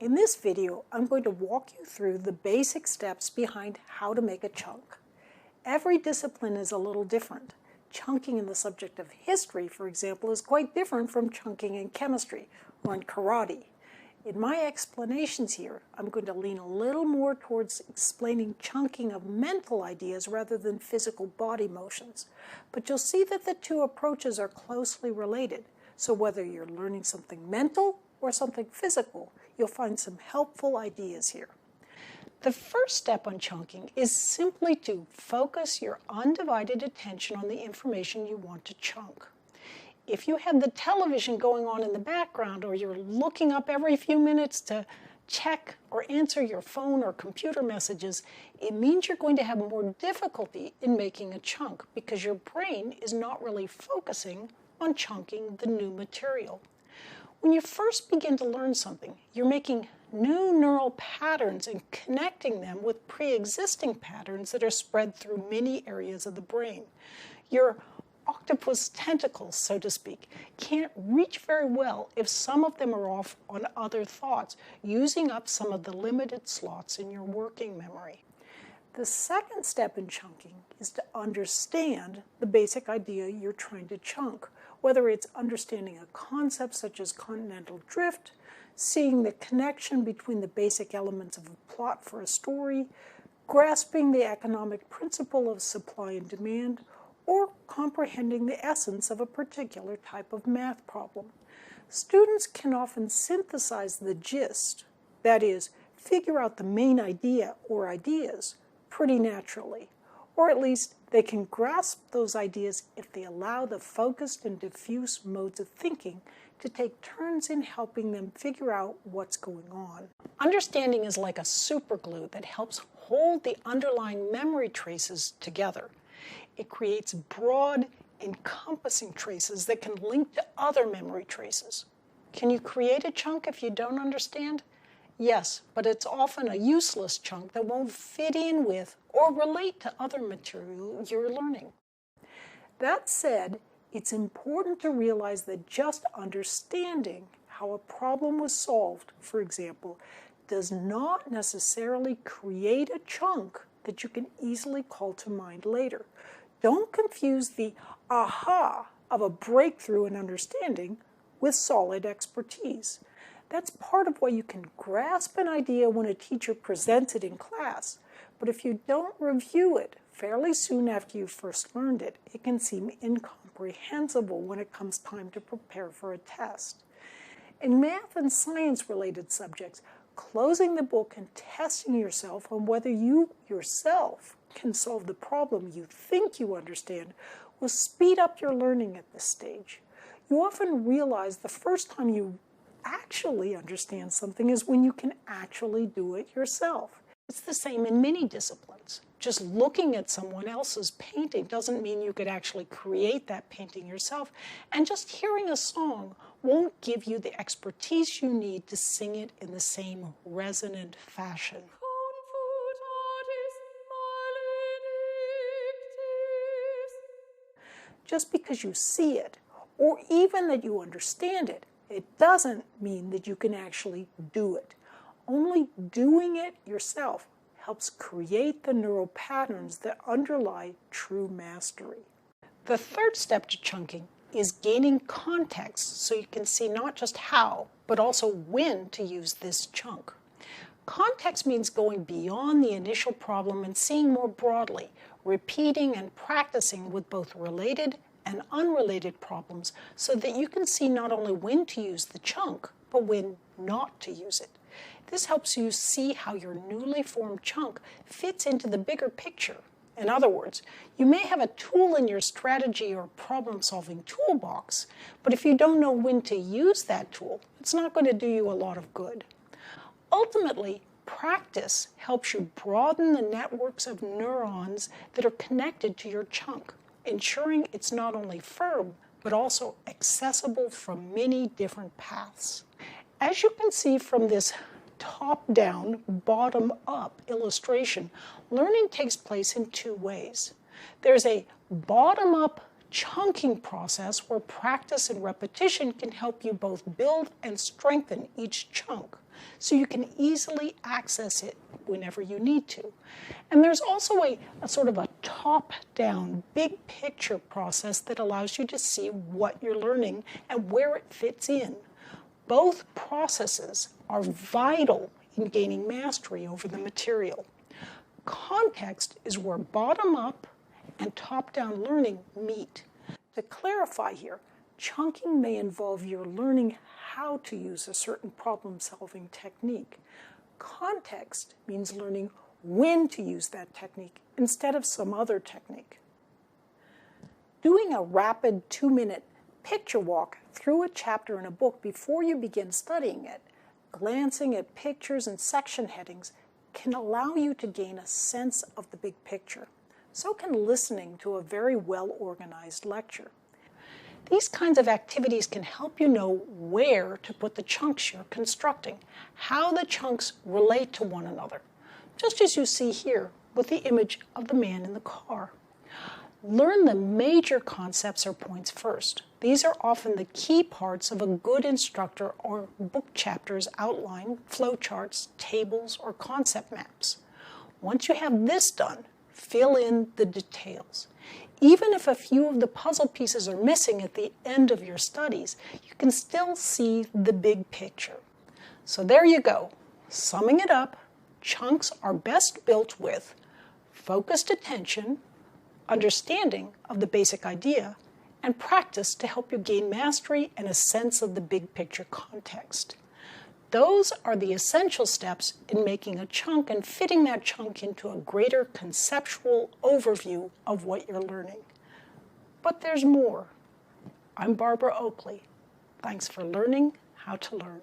In this video, I'm going to walk you through the basic steps behind how to make a chunk. Every discipline is a little different. Chunking in the subject of history, for example, is quite different from chunking in chemistry or in karate. In my explanations here, I'm going to lean a little more towards explaining chunking of mental ideas rather than physical body motions. But you'll see that the two approaches are closely related. So whether you're learning something mental or something physical, you'll find some helpful ideas here. The first step on chunking is simply to focus your undivided attention on the information you want to chunk. If you have the television going on in the background, or you're looking up every few minutes to check or answer your phone or computer messages, it means you're going to have more difficulty in making a chunk because your brain is not really focusing on chunking the new material. When you first begin to learn something, you're making new neural patterns and connecting them with pre-existing patterns that are spread through many areas of the brain. Your octopus tentacles, so to speak, can't reach very well if some of them are off on other thoughts, using up some of the limited slots in your working memory. The second step in chunking is to understand the basic idea you're trying to chunk, whether it's understanding a concept such as continental drift, seeing the connection between the basic elements of a plot for a story, grasping the economic principle of supply and demand, or comprehending the essence of a particular type of math problem. Students can often synthesize the gist, that is, figure out the main idea or ideas, pretty naturally, or at least they can grasp those ideas if they allow the focused and diffuse modes of thinking to take turns in helping them figure out what's going on. Understanding is like a superglue that helps hold the underlying memory traces together. It creates broad, encompassing traces that can link to other memory traces. Can you create a chunk if you don't understand? Yes, but it's often a useless chunk that won't fit in with or relate to other material you're learning. That said, it's important to realize that just understanding how a problem was solved, for example, does not necessarily create a chunk that you can easily call to mind later. Don't confuse the aha of a breakthrough in understanding with solid expertise. That's part of why you can grasp an idea when a teacher presents it in class, but if you don't review it fairly soon after you first learned it, it can seem incomprehensible when it comes time to prepare for a test. In math and science-related subjects, closing the book and testing yourself on whether you yourself can solve the problem you think you understand will speed up your learning at this stage. You often realize the first time you actually understand something is when you can actually do it yourself. It's the same in many disciplines. Just looking at someone else's painting doesn't mean you could actually create that painting yourself, and just hearing a song won't give you the expertise you need to sing it in the same resonant fashion. Just because you see it, or even that you understand it, it doesn't mean that you can actually do it. Only doing it yourself helps create the neural patterns that underlie true mastery. The third step to chunking is gaining context so you can see not just how, but also when to use this chunk. Context means going beyond the initial problem and seeing more broadly, repeating and practicing with both related and unrelated problems so that you can see not only when to use the chunk, but when not to use it. This helps you see how your newly formed chunk fits into the bigger picture. In other words, you may have a tool in your strategy or problem-solving toolbox, but if you don't know when to use that tool, it's not going to do you a lot of good. Ultimately, practice helps you broaden the networks of neurons that are connected to your chunk, ensuring it's not only firm, but also accessible from many different paths. As you can see from this top-down, bottom-up illustration, learning takes place in two ways. There's a bottom-up chunking process where practice and repetition can help you both build and strengthen each chunk so you can easily access it whenever you need to. And there's also a sort of a top-down, big picture process that allows you to see what you're learning and where it fits in. Both processes are vital in gaining mastery over the material. Context is where bottom-up and top-down learning meet. To clarify here, chunking may involve your learning how to use a certain problem-solving technique. Context means learning when to use that technique instead of some other technique. Doing a rapid 2-minute picture walk through a chapter in a book before you begin studying it, glancing at pictures and section headings, can allow you to gain a sense of the big picture. So can listening to a very well-organized lecture. These kinds of activities can help you know where to put the chunks you're constructing, how the chunks relate to one another, just as you see here with the image of the man in the car. Learn the major concepts or points first. These are often the key parts of a good instructor or book chapter's outline, flowcharts, tables, or concept maps. Once you have this done, fill in the details. Even if a few of the puzzle pieces are missing at the end of your studies, you can still see the big picture. So there you go. Summing it up, chunks are best built with focused attention, understanding of the basic idea, and practice to help you gain mastery and a sense of the big picture context. Those are the essential steps in making a chunk and fitting that chunk into a greater conceptual overview of what you're learning. But there's more. I'm Barbara Oakley. Thanks for learning how to learn.